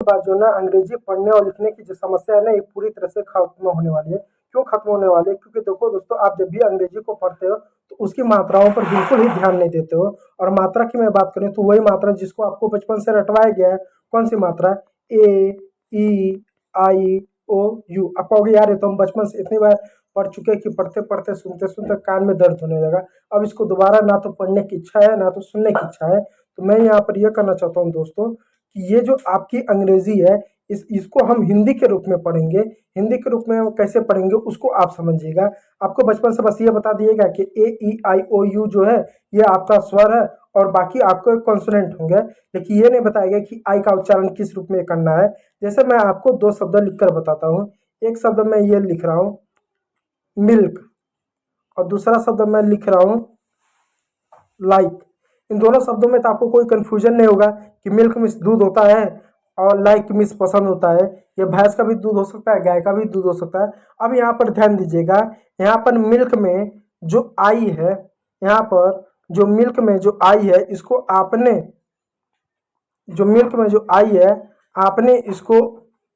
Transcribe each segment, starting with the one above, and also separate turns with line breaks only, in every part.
बाद जो ना अंग्रेजी पढ़ने और लिखने की जो समस्या है ना, ये पूरी तरह से खत्म होने वाली है। क्यों खत्म होने वाली है? क्योंकि देखो दोस्तों, आप जब भी अंग्रेजी को पढ़ते हो तो उसकी मात्राओं पर बिल्कुल ही ध्यान नहीं देते हो। और मात्रा की मैं बात करूँ तो वही मात्रा जिसको आपको बचपन से रटवाया गया है। कौन सी मात्रा? ए, ई, आई, ओ, यू। आप कहोगे यार, ये तो हम बचपन से इतनी बार पढ़ चुके हैं कि पढ़ते पढ़ते सुनते सुनते कान में दर्द होने लगा। अब इसको दोबारा ना तो पढ़ने की इच्छा है, ना तो सुनने की इच्छा है। तो मैं यहाँ पर यह कहना चाहता हूँ दोस्तों कि ये जो आपकी अंग्रेजी है, इसको हम हिंदी के रूप में पढ़ेंगे। हिंदी के रूप में वो कैसे पढ़ेंगे उसको आप समझिएगा। आपको बचपन से बस ये बता दिएगा कि ए, ई, आई, ओ, यू जो है ये आपका स्वर है और बाकी आपको कॉन्सोनेंट होंगे। लेकिन ये नहीं बताएगा कि आई का उच्चारण किस रूप में करना है। जैसे मैं आपको दो शब्द लिखकर बताता हूँ। एक शब्द मैं ये लिख रहा हूँ मिल्क, और दूसरा शब्द मैं लिख रहा हूँ लाइक। इन दोनों शब्दों में तो आपको कोई कंफ्यूजन नहीं होगा कि मिल्क मीन्स दूध होता है और लाइक मीन्स पसंद होता है। ये भैंस का भी दूध हो सकता है, गाय का भी दूध हो सकता है। अब यहाँ पर ध्यान दीजिएगा, यहाँ पर मिल्क में जो आई है, यहाँ पर जो मिल्क में जो आई है, इसको आपने जो मिल्क में जो आई है, आपने इसको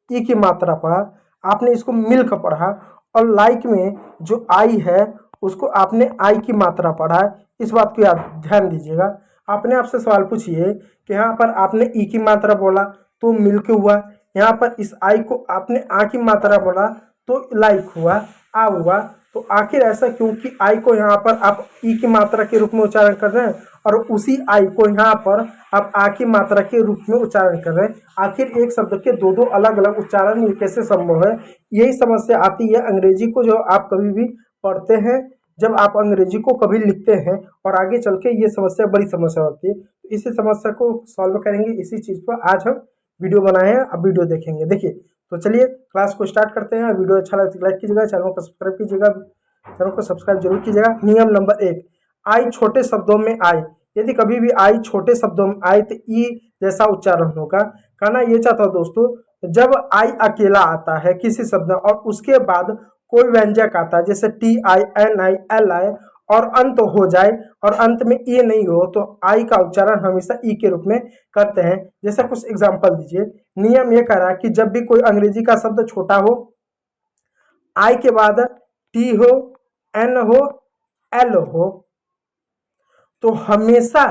ई की मात्रा पढ़ा, आपने इसको मिल्क पढ़ा। और लाइक में जो आई है उसको आपने आई की मात्रा पढ़ा है। इस बात को याद ध्यान दीजिएगा। आपने आपसे सवाल पूछिए कि यहाँ पर आपने ई की मात्रा बोला तो मिल्क हुआ, यहाँ पर इस आई को आपने आ की मात्रा बोला तो लाइक हुआ, आ हुआ। तो आखिर ऐसा क्यों कि आई को यहाँ पर आप ई की मात्रा के रूप में उच्चारण कर रहे हैं और उसी आई को यहाँ पर आप आ की मात्रा के रूप में उच्चारण कर रहे हैं। आखिर एक शब्द के दो दो अलग अलग उच्चारण ये कैसे संभव है? यही समस्या आती है अंग्रेजी को जो आप कभी भी पढ़ते हैं, जब आप अंग्रेजी को कभी लिखते हैं और आगे चल के ये समस्या बड़ी समस्या होती है। तो इसी समस्या को सॉल्व करेंगे, इसी चीज़ पर आज हम वीडियो बनाए हैं। अब वीडियो देखेंगे। देखिए, तो चलिए क्लास को स्टार्ट करते हैं। वीडियो अच्छा लगे तो लाइक कीजिएगा, चैनल को सब्सक्राइब कीजिएगा, चैनल को सब्सक्राइब जरूर कीजिएगा। नियम नंबर 1, आई छोटे शब्दों में आए। यदि कभी भी आई छोटे शब्दों में आए तो ई जैसा उच्चारण होगा। कहना ये चाहता हूँ दोस्तों, जब आई अकेला आता है किसी शब्द में और उसके बाद कोई व्यंजक आता है, जैसे T I, N I, L I और अंत हो जाए और अंत में ई नहीं हो, तो आई का उच्चारण हमेशा ई के रूप में करते हैं। जैसे कुछ एग्जांपल दीजिए। नियम ये कह रहा है कि जब भी कोई अंग्रेजी का शब्द छोटा हो, आई के बाद टी हो, एन हो, एल हो, तो हमेशा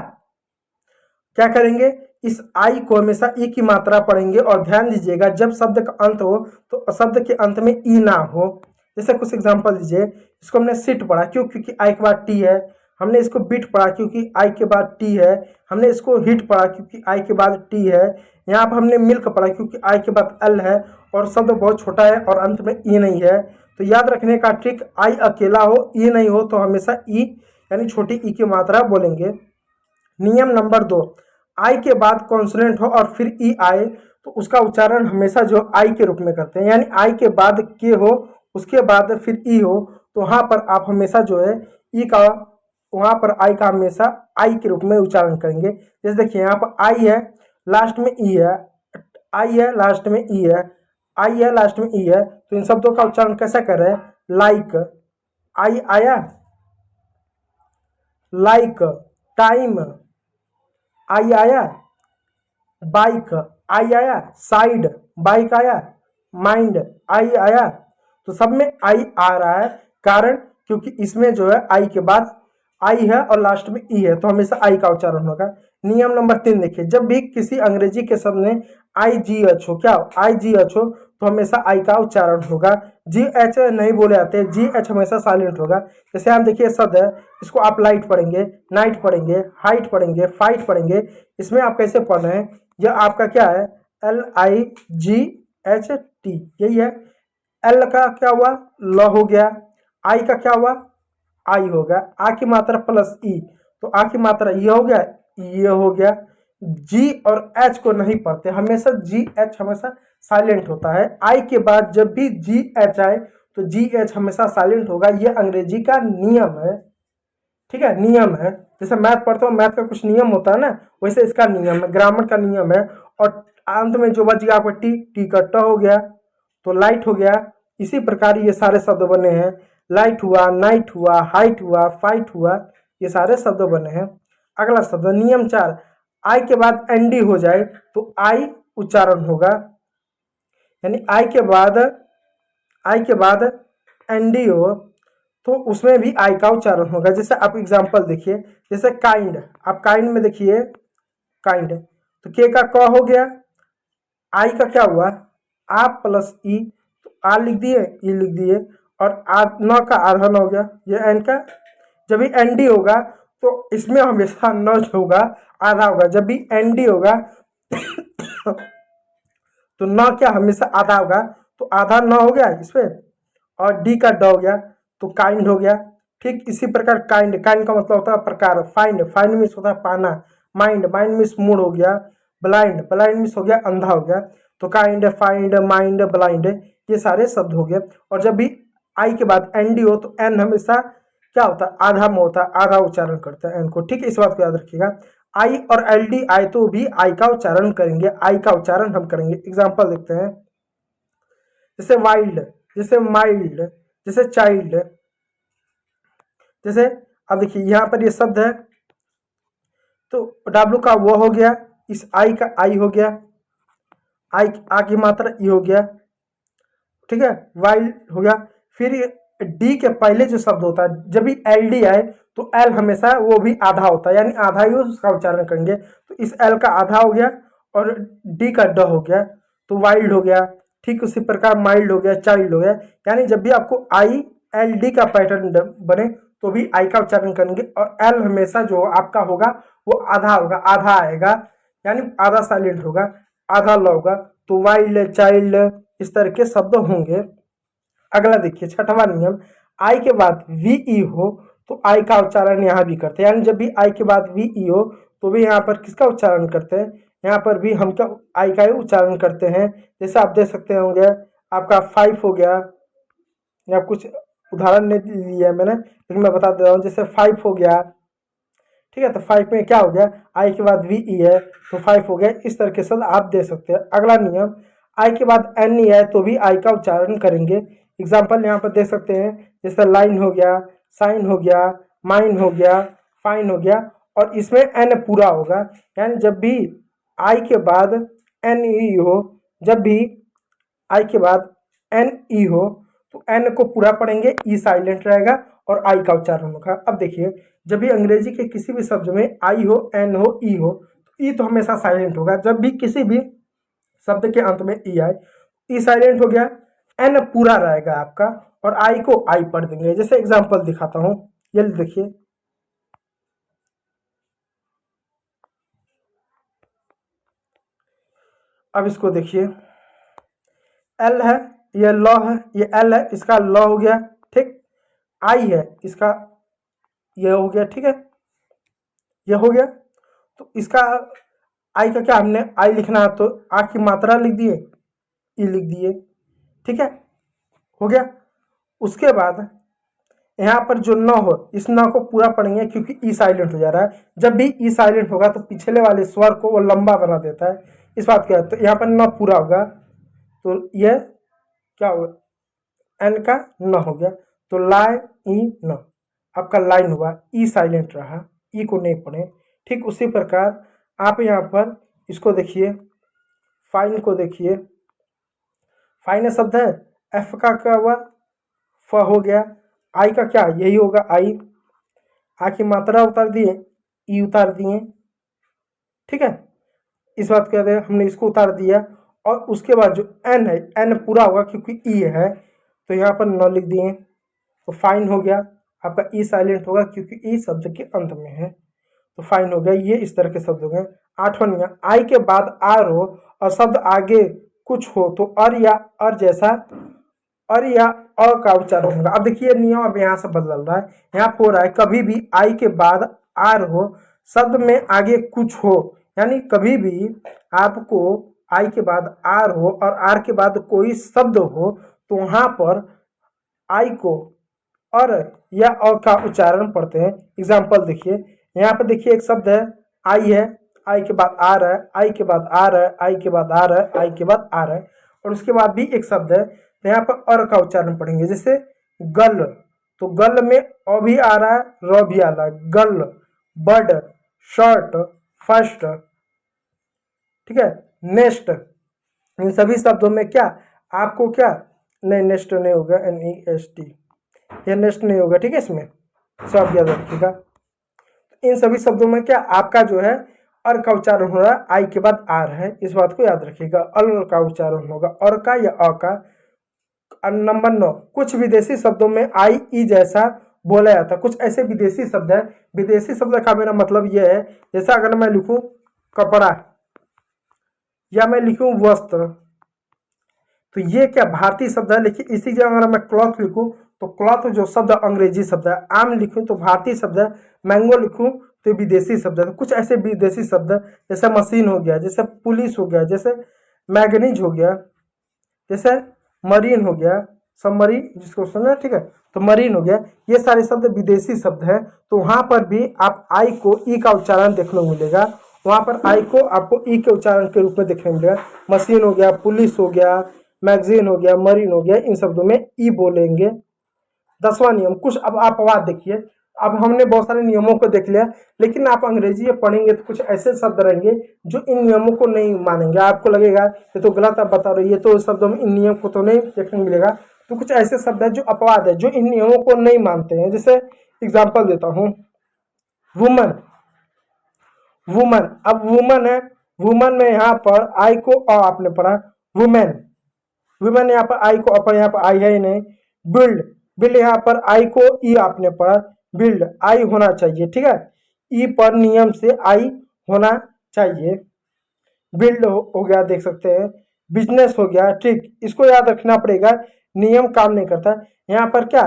क्या करेंगे? इस आई को हमेशा ई की मात्रा पढ़ेंगे। और ध्यान दीजिएगा, जब शब्द का अंत हो तो शब्द के अंत में ई ना हो। जैसे कुछ एग्जांपल दीजिए। इसको हमने सिट पढ़ा, क्यों? क्योंकि आई के बाद टी है। हमने इसको बिट पढ़ा क्योंकि आई के बाद टी है। हमने इसको हिट पढ़ा क्योंकि आई के बाद टी है। यहाँ पर हमने मिल्क पढ़ा क्योंकि आई के बाद एल है और शब्द बहुत छोटा है और अंत में ई नहीं है। तो याद रखने का ट्रिक, आई अकेला हो, ई नहीं हो, तो हमेशा ई यानी छोटी ई की मात्रा बोलेंगे। नियम नंबर 2, आई के बाद कॉन्सोनेंट हो और फिर ई आए तो उसका उच्चारण हमेशा जो आई के रूप में करते हैं। यानी आई के बाद के हो, उसके बाद फिर ई हो, तो वहाँ पर आप हमेशा जो है ई का, वहाँ पर आई का हमेशा आई के रूप में उच्चारण करेंगे। जैसे देखिए, यहाँ पर आई है, लास्ट में ई है, आई है, लास्ट में ई है, आई है, लास्ट में ई है। तो इन शब्दों का उच्चारण कैसे कर रहे हैं? लाइक, आई आया, लाइक, टाइम, आई आया, बाइक, आई आया, साइड, बाइक आया, माइंड, आई आया। तो सब में आई आ रहा है, कारण क्योंकि इसमें जो है आई के बाद आई है और लास्ट में ई है, तो हमेशा आई का उच्चारण होगा। नियम नंबर 3 देखिए, जब भी किसी अंग्रेजी के शब्द में आई जी एच हो, क्या आई जी एच हो, तो हमेशा आई का उच्चारण होगा। जी एच नहीं बोले जाते, जी एच हमेशा साइलेंट होगा। जैसे आप देखिए शब्द है, इसको आप लाइट पढ़ेंगे, नाइट पढ़ेंगे, हाइट पढ़ेंगे, फाइट पढ़ेंगे। इसमें आप कैसे पढ़ रहे हैं? यह आपका क्या है? L I ji H T, यही है। एल का क्या हुआ? ल हो गया। आई का क्या हुआ? आई हो गया। आ की मात्रा प्लस ई, तो आ की मात्रा ये हो गया, ये हो गया। जी और एच को नहीं पढ़ते, हमेशा जी एच हमेशा साइलेंट होता है। आई के बाद जब भी जी एच आए तो जी एच हमेशा साइलेंट होगा। ये अंग्रेजी का नियम है, ठीक है, नियम है। जैसे मैथ पढ़ते हो, मैथ का कुछ नियम होता है ना, वैसे इसका नियम है, ग्रामर का नियम है। और अंत में जो बच गया आपका टी, टी का ट हो गया तो लाइट हो गया। इसी प्रकार ये सारे शब्द बने हैं। लाइट हुआ, नाइट हुआ, हाइट हुआ, फाइट हुआ, ये सारे शब्द बने हैं। अगला शब्द नियम 4, आई के बाद एनडी हो जाए तो आई उच्चारण होगा, यानी आई के बाद एनडी हो तो उसमें भी आई का उच्चारण होगा। जैसे आप एग्जांपल देखिए, जैसे काइंड, आप काइंड में देखिए काइंड, तो के का क हो गया, आई का क्या हुआ आ प्लस ई, तो आ लिख दिए ई लिख दिए, और आ न का आधा न हो गया, ये एन का। जब भी एन डी होगा तो इसमें हमेशा न जो होगा आधा होगा, जब भी एन डी होगा तो न क्या हमेशा आधा होगा, तो आधा न हो गया इसमें, और डी का ड हो गया तो काइंड हो गया। ठीक इसी प्रकार काइंड, काइंड का मतलब होता है प्रकार, फाइंड, फाइंड मीन्स होता है पाना, माइंड, माइंड मीन्स मूड हो गया, ब्लाइंड, ब्लाइंड मीन्स हो गया अंधा हो गया। तो काइंड, फाइंड, माइंड, ब्लाइंड, ये सारे शब्द हो गए। और जब भी आई के बाद एन डी हो तो एन हमेशा क्या होता है, आधा में होता है, आधा उच्चारण करता है एन को। ठीक है, इस बात को याद रखिएगा। आई और एल डी आए तो भी आई का उच्चारण करेंगे, आई का उच्चारण हम करेंगे। एग्जाम्पल देखते हैं, जैसे वाइल्ड, जैसे माइल्ड, जैसे चाइल्ड, जैसे अब देखिए यहाँ पर ये शब्द है, तो डब्लू का वो हो गया, इस आई का आई हो गया, आई आ की मात्रा ई हो गया, ठीक है, वाइल्ड हो गया। फिर डी के पहले जो शब्द होता है, जब भी एल डी आए तो एल हमेशा वो भी आधा होता है, यानी आधा ही उसका उच्चारण करेंगे। तो इस एल का आधा हो गया और डी का ड हो गया, तो वाइल्ड हो गया। ठीक उसी प्रकार माइल्ड हो गया, चाइल्ड हो गया। यानी जब भी आपको आई एल डी का पैटर्न बने तो भी आई का उच्चारण करेंगे, और एल हमेशा जो आपका होगा वो आधा होगा, आधा आएगा, यानी आधा साइलेंट होगा, आधा ल होगा। तो वाइल्ड, चाइल्ड, इस तरह के शब्द होंगे। अगला देखिए छठवां नियम, आई के बाद वी ई हो तो आई का उच्चारण यहाँ भी करते हैं, यानी जब भी आई के बाद वी ई हो तो भी यहाँ पर किसका उच्चारण करते हैं, यहाँ पर भी हम क्या आई का ही उच्चारण करते हैं। जैसे आप देख सकते होंगे, आपका 5 हो गया, या कुछ उदाहरण नहीं लिया मैंने लेकिन मैं बता दे रहा हूँ, जैसे 5 हो गया, ठीक है, तो 5 में क्या हो गया, आई के बाद वी ई है तो 5 हो गया। इस तरह के शब्द आप दे सकते हैं। अगला नियम, आई के बाद एन ई है तो भी आई का उच्चारण करेंगे। एग्जाम्पल यहाँ पर दे सकते हैं, जैसे लाइन हो गया, साइन हो गया, माइन हो गया, फाइन हो गया, और इसमें एन पूरा होगा, यानी जब भी आई के बाद एन ई हो, जब भी आई के बाद एन ई हो तो एन को पूरा पढ़ेंगे, ई साइलेंट रहेगा और आई का उच्चारण होगा। अब देखिए, जब भी अंग्रेजी के किसी भी शब्द में आई हो, एन हो, ई हो, तो ई तो हमेशा साइलेंट होगा। जब भी किसी भी शब्द के अंत में ई आए, ई साइलेंट हो गया, एन पूरा रहेगा आपका, और आई को आई पढ़ देंगे। जैसे एग्जांपल दिखाता हूँ, ये देखिए, अब इसको देखिए, एल है, ये लॉ है, ये एल है, इसका लॉ हो गया, ठीक, आई है, इसका ये हो गया, ठीक है, ये हो गया। तो इसका आई का क्या, हमने आई लिखना है तो आ की मात्रा लिख दिए, ई लिख दिए, ठीक है, हो गया। उसके बाद यहाँ पर जो न हो, इस न को पूरा पढ़ेंगे क्योंकि ई साइलेंट हो जा रहा है। जब भी ई साइलेंट होगा तो पिछले वाले स्वर को वो लंबा बना देता है, इस बात का। तो यहाँ पर न पूरा होगा तो ये क्या होगा, एन का न हो गया, तो लाई ई न, आपका लाइन हुआ, ई साइलेंट रहा, ई को नहीं पढ़े। ठीक उसी प्रकार आप यहाँ पर इसको देखिए, फाइन को देखिए, फाइन शब्द है, एफ का क्या हुआ, फ हो गया, आई का क्या यही होगा, आई, आ की मात्रा उतार दिए, ई उतार दिए, ठीक है, इस बात कहते हैं, हमने इसको उतार दिया। और उसके बाद जो एन है, एन पूरा होगा क्योंकि ई है, तो यहाँ पर न लिख दिए, तो फाइन हो गया, आपका ई साइलेंट होगा क्योंकि ई शब्द के अंत में है, तो फाइन हो गया। ये इस तरह के शब्द हो गए। आठवां नियम, आई के बाद आर हो और शब्द आगे कुछ हो तो अर या अर जैसा अर या अ का उच्चारण होगा। अब देखिए नियम अब यहाँ से बदल रहा है, यहाँ पर हो रहा है कभी भी आई के बाद आर हो, शब्द में आगे कुछ हो, यानी कभी भी आपको आई के बाद आर हो और आर के बाद कोई शब्द हो तो वहाँ पर आई को और या अ का उच्चारण पढ़ते हैं। एग्जाम्पल देखिए, यहाँ पर देखिए एक शब्द है, आई है, आई के बाद आ रहा है, आई के बाद आ रहा है, आई के बाद आ रहा है, आई के बाद आ रहा है, और उसके बाद भी एक शब्द है, तो यहाँ पर अर का उच्चारण पढ़ेंगे। जैसे गल, तो गल में अ भी आ रहा है, र भी आ रहा है, गल, बड, शर्ट, फर्स्ट, ठीक है, नेस्ट, इन सभी शब्दों में क्या आपको क्या, नहीं नेस्ट नहीं होगा, NEST, ये नेस्ट नहीं होगा, ठीक है, इसमें सब याद रखिएगा। इन सभी शब्दों में क्या आपका जो है अर का उच्चारण हो रहा है, आई के बाद आर है, इस बात को याद रखिएगा। अल का उच्चारण होगा और का या अ का। नंबर 9, कुछ विदेशी शब्दों में आई ई जैसा बोला जाता है। कुछ ऐसे विदेशी शब्द है, विदेशी शब्द का मेरा मतलब यह है, जैसा अगर मैं लिखूं कपड़ा या मैं लिखूं वस्त्र, तो ये क्या भारतीय शब्द है, लेकिन इसी जगह अगर मैं क्लॉथ लिखूं तो क्लॉथ जो शब्द अंग्रेजी शब्द है, आम लिखूं तो भारतीय शब्द है, मैंगो लिखूं तो विदेशी शब्द है। तो कुछ ऐसे विदेशी शब्द जैसे मशीन हो गया, जैसे पुलिस हो गया, जैसे मैगनीज हो गया, जैसे मरीन हो गया, सबमरीन जिसको सुना, ठीक है, तो मरीन हो गया, ये सारे शब्द विदेशी शब्द हैं। तो वहां पर भी आप आई को ई का उच्चारण देखने को मिलेगा, वहां पर आई को आपको ई के उच्चारण के रूप में देखने को मिलेगा। मशीन हो गया, पुलिस हो गया, मैगजीन हो गया, मरीन हो गया, इन शब्दों में ई बोलेंगे। 10वां नियम, कुछ अब आप अपवाद देखिए। अब हमने बहुत सारे नियमों को देख लिया, लेकिन आप अंग्रेजी में पढ़ेंगे तो कुछ ऐसे शब्द रहेंगे जो इन नियमों को नहीं मानेंगे। आपको लगेगा ये तो गलत आप बता रहे हो, ये तो शब्दों में इन नियम को तो नहीं देखने को मिलेगा। तो कुछ ऐसे शब्द है जो अपवाद है, जो इन नियमों को नहीं मानते हैं। जैसे एग्जाम्पल देता हूँ, वुमन, वुमन, अब वुमन है, वुमन में यहाँ पर आई को अ आपने पढ़ा, वुमेन, वुमेन यहाँ पर आई को अपन यहाँ पर आई है ही नहीं। बिल्ड, बिल्ड यहाँ पर आई को ई आपने पढ़ा, बिल्ड आई होना चाहिए, ठीक है, ई पर नियम से आई होना चाहिए। बिल्ड हो गया, देख सकते हैं, बिजनेस हो गया, ठीक, इसको याद रखना पड़ेगा, नियम काम नहीं करता। यहाँ पर क्या,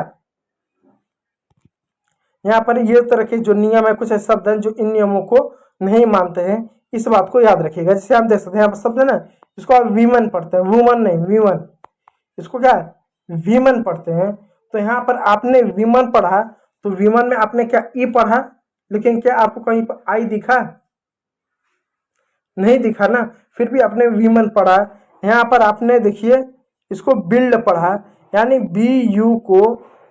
यहाँ पर ये तरह के जो नियम है, कुछ ऐसे शब्द हैं जो इन नियमों को नहीं मानते हैं, इस बात को याद रखिएगा। जैसे आप देख सकते हैं यहाँ पर शब्द है ना, इसको आप वीमन पढ़ते हैं, वुमन नहीं वीमन, इसको क्या है वीमन पढ़ते हैं। तो यहाँ पर आपने वीमन पढ़ा, तो वीमन में आपने क्या ई पढ़ा, लेकिन क्या आपको कहीं पर आई दिखा, नहीं दिखा ना, फिर भी आपने वीमन पढ़ा। यहाँ पर आपने देखिए इसको बिल्ड पढ़ा, यानी BU को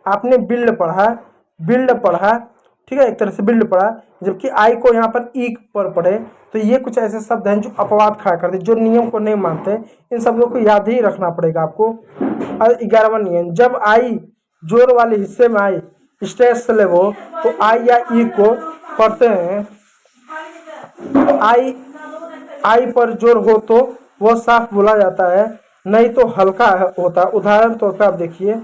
आपने बिल्ड पढ़ा, बिल्ड पढ़ा, ठीक है, एक तरह से बिल्ड पढ़ा, जबकि आई को यहाँ पर ई पर पढ़े। तो ये कुछ ऐसे शब्द हैं जो अपवाद खड़ा करते, जो नियम को नहीं मानते, इन शब्दों को याद ही रखना पड़ेगा आपको। और 11वां नियम, जब आई जोर वाले हिस्से में आई स्ट्रेस से ले वो, तो आई या ई को पढ़ते हैं, आई, आई पर जोर हो तो वह साफ बोला जाता है, नहीं तो हल्का होता है। उदाहरण तौर पर आप देखिए,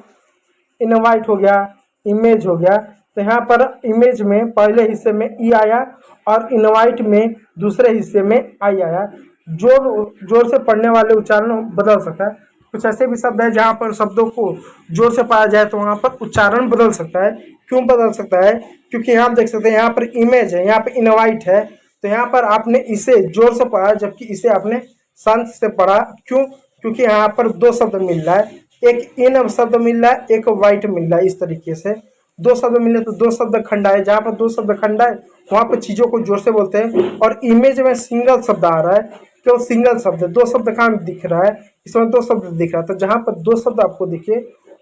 इनवाइट हो गया, इमेज हो गया, तो यहाँ पर इमेज में पहले हिस्से में ई आया और इनवाइट में दूसरे हिस्से में आई आया। जोर जोर से पढ़ने वाले उच्चारण बदल सकता है। कुछ ऐसे भी शब्द है जहाँ पर शब्दों को जोर से पढ़ा जाए तो वहाँ पर उच्चारण बदल सकता है। क्यों बदल सकता है, क्योंकि यहाँ देख सकते हैं, यहाँ पर इमेज है, यहाँ पर इनवाइट है, तो यहाँ पर आपने इसे जोर से पढ़ा, जबकि इसे आपने शांत से पढ़ा। क्यों, क्योंकि यहाँ पर दो शब्द मिल रहा है, एक इन शब्द मिल रहा है, एक वाइट मिल रहा है। इस तरीके से दो शब्द मिले तो दो शब्द खंडा है, जहाँ पर दो शब्द खंडा है वहाँ पर चीज़ों को जोर से बोलते हैं। और इमेज में सिंगल शब्द आ रहा है, केवल सिंगल शब्द, दो शब्द कहाँ दिख रहा है, इसमें दो शब्द दिख रहा है। तो जहाँ पर दो शब्द आपको दिखे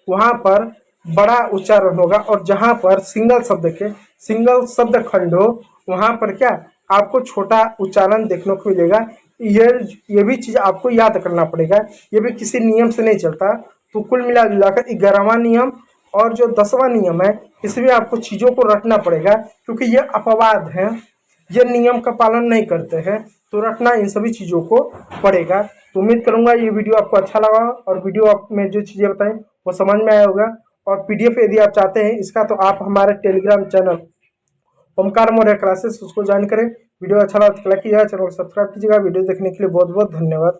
वहाँ पर बड़ा उच्चारण होगा, और जहाँ पर सिंगल शब्द के सिंगल शब्द खंड हो वहाँ पर क्या आपको छोटा उच्चारण देखने को मिलेगा। ये भी चीज़ आपको याद करना पड़ेगा, ये भी किसी नियम से नहीं चलता। तो कुल मिला जुलाकर 11वां नियम और जो 10वां नियम है, इसमें आपको चीज़ों को रखना पड़ेगा, क्योंकि ये अपवाद हैं, ये नियम का पालन नहीं करते हैं, तो रखना इन सभी चीज़ों को पड़ेगा। तो उम्मीद करूंगा ये वीडियो आपको अच्छा लगा और वीडियो आप में जो चीज़ें बताएं वो समझ में आया होगा। और PDF यदि आप चाहते हैं इसका, तो आप हमारे Telegram channel Omkar Maurya classes उसको ज्वाइन करें। वीडियो अच्छा लगा तो लाइक कीजिएगा, चैनल को सब्सक्राइब कीजिएगा। वीडियो देखने के लिए बहुत बहुत धन्यवाद।